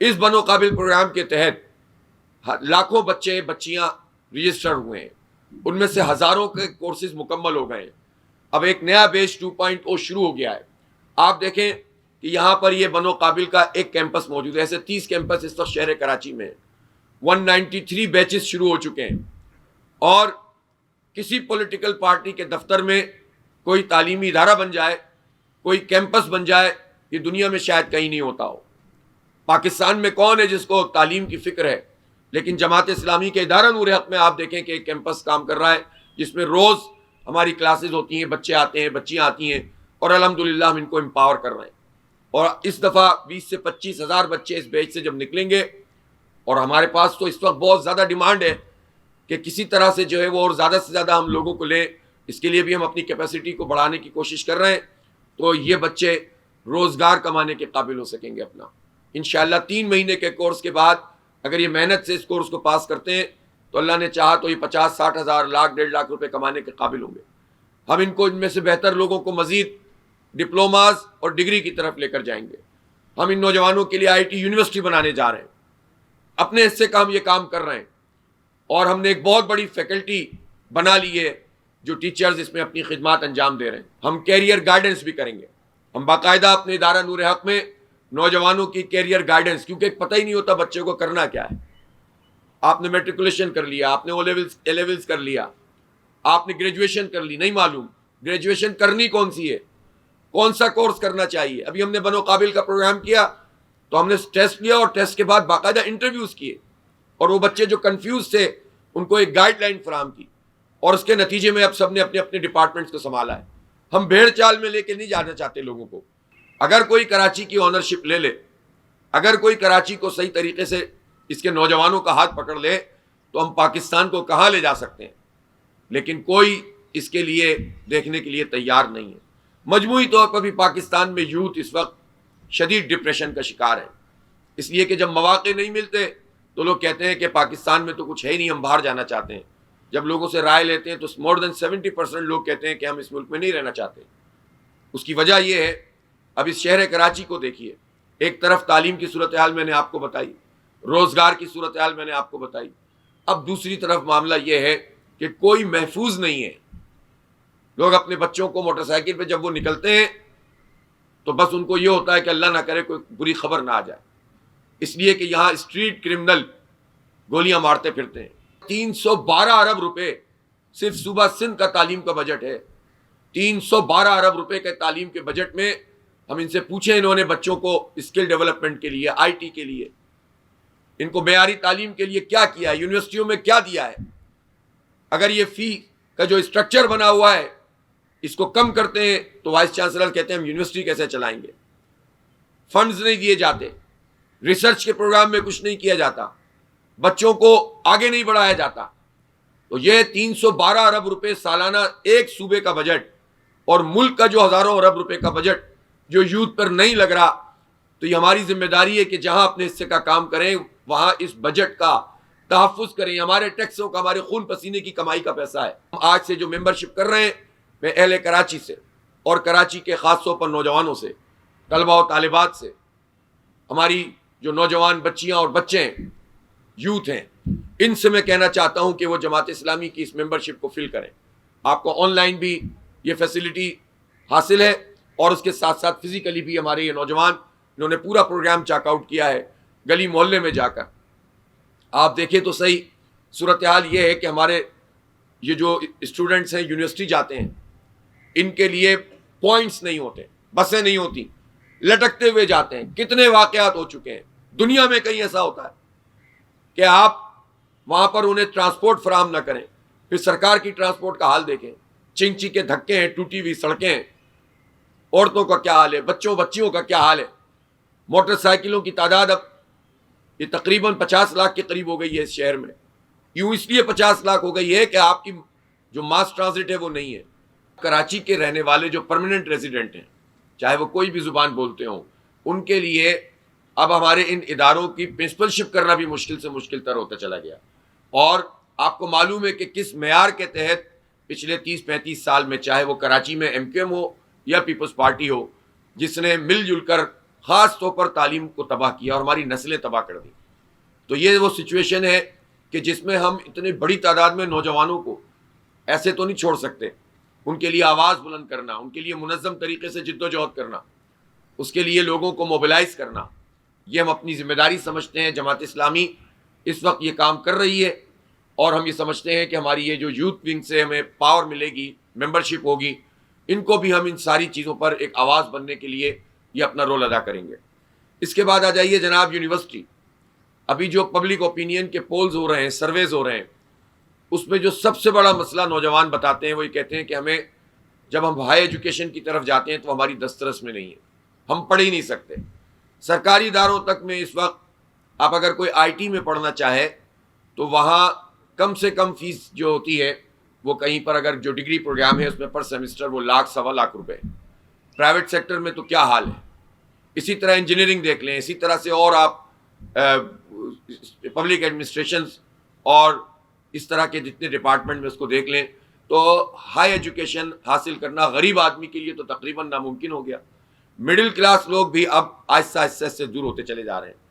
اس بنو قابل پروگرام کے تحت لاکھوں بچے بچیاں رجسٹر ہوئے ہیں، ان میں سے ہزاروں کے کورسز مکمل ہو گئے ہیں۔ اب ایک نیا بیچ 2.0 شروع ہو گیا ہے۔ آپ دیکھیں کہ یہاں پر یہ بنو قابل کا ایک کیمپس موجود ہے، ایسے 30 کیمپس اس وقت شہر کراچی میں ہیں۔ 193 بیچز شروع ہو چکے ہیں، اور کسی پولیٹیکل پارٹی کے دفتر میں کوئی تعلیمی ادارہ بن جائے، کوئی کیمپس بن جائے، یہ دنیا میں شاید کہیں نہیں ہوتا ہو۔ پاکستان میں کون ہے جس کو تعلیم کی فکر ہے؟ لیکن جماعت اسلامی کے ادارہ نور حق میں آپ دیکھیں کہ ایک کیمپس کام کر رہا ہے، جس میں روز ہماری کلاسز ہوتی ہیں، بچے آتے ہیں، بچیاں آتی ہیں، اور الحمدللہ ہم ان کو امپاور کر رہے ہیں۔ اور اس دفعہ 20 سے 25 ہزار بچے اس بیچ سے جب نکلیں گے، اور ہمارے پاس تو اس وقت بہت زیادہ ڈیمانڈ ہے کہ کسی طرح سے جو ہے وہ اور زیادہ سے زیادہ ہم لوگوں کو لیں، اس کے لیے بھی ہم اپنی کیپیسٹی کو بڑھانے کی کوشش کر رہے ہیں، تو یہ بچے روزگار کمانے کے قابل ہو سکیں گے اپنا انشاءاللہ۔ 3 مہینے کے کورس کے بعد اگر یہ محنت سے اس کورس کو پاس کرتے ہیں تو اللہ نے چاہا تو یہ 50-60 ہزار، لاکھ، 1.5 لاکھ روپے کمانے کے قابل ہوں گے۔ ہم ان کو ان میں سے بہتر لوگوں کو مزید ڈپلوماز اور ڈگری کی طرف لے کر جائیں گے۔ ہم ان نوجوانوں کے لیے IIT یونیورسٹی بنانے جا رہے ہیں، اپنے حصے کا ہم یہ کام کر رہے ہیں، اور ہم نے ایک بہت بڑی فیکلٹی بنا لی ہے جو ٹیچرز اس میں اپنی خدمات انجام دے رہے ہیں۔ ہم کیریئر گائیڈنس بھی کریں گے، ہم باقاعدہ اپنے ادارہ نور حق میں نوجوانوں کی کیریئر گائیڈنس، کیونکہ پتہ ہی نہیں ہوتا بچے کو کرنا کیا ہے۔ آپ نے میٹریکولیشن کر لیا، آپ نے اے لیولز کر لیا، آپ نے گریجویشن کر لی، نہیں معلوم گریجویشن کرنی کون سی ہے، کون سا کورس کرنا چاہیے۔ ابھی ہم نے بنو قابل کا پروگرام کیا تو ہم نے ٹیسٹ لیا، اور ٹیسٹ کے بعد باقاعدہ انٹرویوز کیے، اور وہ بچے جو کنفیوز تھے ان کو ایک گائیڈ لائن فراہم کی، اور اس کے نتیجے میں اب سب نے اپنے اپنے ڈپارٹمنٹس کو سنبھالا ہے۔ ہم بھیڑ چال میں لے کے نہیں جانا چاہتے لوگوں کو۔ اگر کوئی کراچی کی اونرشپ لے لے، اگر کوئی کراچی کو صحیح طریقے سے اس کے نوجوانوں کا ہاتھ پکڑ لے، تو ہم پاکستان کو کہاں لے جا سکتے ہیں، لیکن کوئی اس کے لیے دیکھنے کے لیے تیار نہیں ہے۔ مجموعی طور پر بھی پاکستان میں یوتھ اس وقت شدید ڈپریشن کا شکار ہے، اس لیے کہ جب مواقع نہیں ملتے تو لوگ کہتے ہیں کہ پاکستان میں تو کچھ ہے ہی نہیں، ہم باہر جانا چاہتے ہیں۔ جب لوگوں سے رائے لیتے ہیں تو مور دین 70% لوگ کہتے ہیں کہ ہم اس ملک میں نہیں رہنا چاہتے۔ اس کی وجہ یہ ہے، اب اس شہر کراچی کو دیکھیے، ایک طرف تعلیم کی صورتحال میں نے آپ کو بتائی، روزگار کی صورتحال میں نے آپ کو بتائی، اب دوسری طرف معاملہ یہ ہے کہ کوئی محفوظ نہیں ہے۔ لوگ اپنے بچوں کو موٹر سائیکل پہ جب وہ نکلتے ہیں تو بس ان کو یہ ہوتا ہے کہ اللہ نہ کرے کوئی بری خبر نہ آ جائے، اس لیے کہ یہاں اسٹریٹ کرمنل گولیاں مارتے پھرتے ہیں۔ 312 ارب روپے صرف صوبہ سندھ کا تعلیم کا بجٹ ہے۔ 312 ارب روپے کے تعلیم کے بجٹ میں ہم ان سے پوچھیں انہوں نے بچوں کو اسکل ڈیولپمنٹ کے لیے، IT کے لیے، ان کو معیاری تعلیم کے لیے کیا کیا ہے، یونیورسٹیوں میں کیا دیا ہے؟ اگر یہ فی کا جو اسٹرکچر بنا ہوا ہے اس کو کم کرتے ہیں تو وائس چانسلر کہتے ہیں ہم یونیورسٹی کیسے چلائیں گے۔ فنڈز نہیں دیے جاتے، ریسرچ کے پروگرام میں کچھ نہیں کیا جاتا، بچوں کو آگے نہیں بڑھایا جاتا۔ تو یہ 312 ارب روپے سالانہ ایک صوبے کا بجٹ، اور ملک کا جو ہزاروں ارب روپے کا بجٹ جو یوتھ پر نہیں لگ رہا، تو یہ ہماری ذمہ داری ہے کہ جہاں اپنے حصے کا کام کریں وہاں اس بجٹ کا تحفظ کریں۔ ہمارے ٹیکسوں کا، ہمارے خون پسینے کی کمائی کا پیسہ ہے۔ ہم آج سے جو ممبرشپ کر رہے ہیں، میں اہل کراچی سے اور کراچی کے خاص طور پر نوجوانوں سے، طلباء و طالبات سے، ہماری جو نوجوان بچیاں اور بچے ہیں، یوتھ ہیں، ان سے میں کہنا چاہتا ہوں کہ وہ جماعت اسلامی کی اس ممبرشپ کو فل کریں۔ آپ کو آن لائن بھی یہ فیسلٹی حاصل ہے، اور اس کے ساتھ ساتھ فزیکلی بھی ہمارے یہ نوجوان انہوں نے پورا پروگرام چیک آؤٹ کیا ہے گلی محلے میں جا کر۔ آپ دیکھیں تو صحیح صورتحال یہ ہے کہ ہمارے یہ جو اسٹوڈنٹس ہیں یونیورسٹی جاتے ہیں، ان کے لیے پوائنٹس نہیں ہوتے، بسیں نہیں ہوتی، لٹکتے ہوئے جاتے ہیں۔ کتنے واقعات ہو چکے ہیں، دنیا میں کہیں ایسا ہوتا ہے کہ آپ وہاں پر انہیں ٹرانسپورٹ فراہم نہ کریں، پھر سرکار کی ٹرانسپورٹ کا حال دیکھیں، چنچی کے دھکے ہیں، ٹوٹی ہوئی سڑکیں ہیں، عورتوں کا کیا حال ہے، بچیوں کا کیا حال ہے۔ موٹر سائیکلوں کی تعداد اب یہ تقریباً 50 لاکھ کے قریب ہو گئی ہے اس شہر میں۔ یوں اس لیے 50 لاکھ ہو گئی ہے کہ آپ کی جو ماس ٹرانزٹ ہے وہ نہیں ہے۔ کراچی کے رہنے والے جو پرماننٹ ریزیڈنٹ ہیں، چاہے وہ کوئی بھی زبان بولتے ہوں، ان کے لیے اب ہمارے ان اداروں کی پرنسپلشپ کرنا بھی مشکل سے مشکل تر ہوتا چلا گیا۔ اور آپ کو معلوم ہے کہ کس معیار کے تحت پچھلے 30-35 سال میں، چاہے وہ کراچی میں MQM ہو یا پیپلز پارٹی ہو، جس نے مل جل کر خاص طور پر تعلیم کو تباہ کیا اور ہماری نسلیں تباہ کر دی. تو یہ وہ سچویشن ہے کہ جس میں ہم اتنی بڑی تعداد میں نوجوانوں کو ایسے تو نہیں چھوڑ سکتے. ان کے لیے آواز بلند کرنا، ان کے لیے منظم طریقے سے جد و جہد کرنا، اس کے لیے لوگوں کو موبلائز کرنا، یہ ہم اپنی ذمہ داری سمجھتے ہیں. جماعت اسلامی اس وقت یہ کام کر رہی ہے اور ہم یہ سمجھتے ہیں کہ ہماری یہ جو یوتھ ونگ سے ہمیں پاور ملے گی، ممبرشپ ہوگی، ان کو بھی ہم ان ساری چیزوں پر ایک آواز بننے کے لیے یہ اپنا رول ادا کریں گے. اس کے بعد آ جائیے جناب یونیورسٹی. ابھی جو پبلک اوپینین کے پولز ہو رہے ہیں، سرویز ہو رہے ہیں، اس میں جو سب سے بڑا مسئلہ نوجوان بتاتے ہیں وہ یہ کہتے ہیں کہ ہمیں جب ہم ہائی ایجوکیشن کی طرف جاتے ہیں تو ہماری دسترس میں نہیں ہے، ہم پڑھ ہی نہیں سکتے. سرکاری اداروں تک میں اس وقت آپ اگر کوئی آئی ٹی میں پڑھنا چاہے تو وہاں کم سے کم فیس جو ہوتی ہے وہ کہیں پر اگر جو ڈگری پروگرام ہے اس میں پر سیمسٹر وہ 1,00,000 سوا لاکھ روپے. پرائیویٹ سیکٹر میں تو کیا حال ہے. اسی طرح انجینئرنگ دیکھ لیں، اسی طرح سے اور آپ پبلک ایڈمنسٹریشنز اور اس طرح کے جتنے ڈپارٹمنٹ میں اس کو دیکھ لیں تو ہائی ایجوکیشن حاصل کرنا غریب آدمی کے لیے تو تقریباً ناممکن ہو گیا. مڈل کلاس لوگ بھی اب آہستہ آہستہ سے دور ہوتے چلے جا رہے ہیں.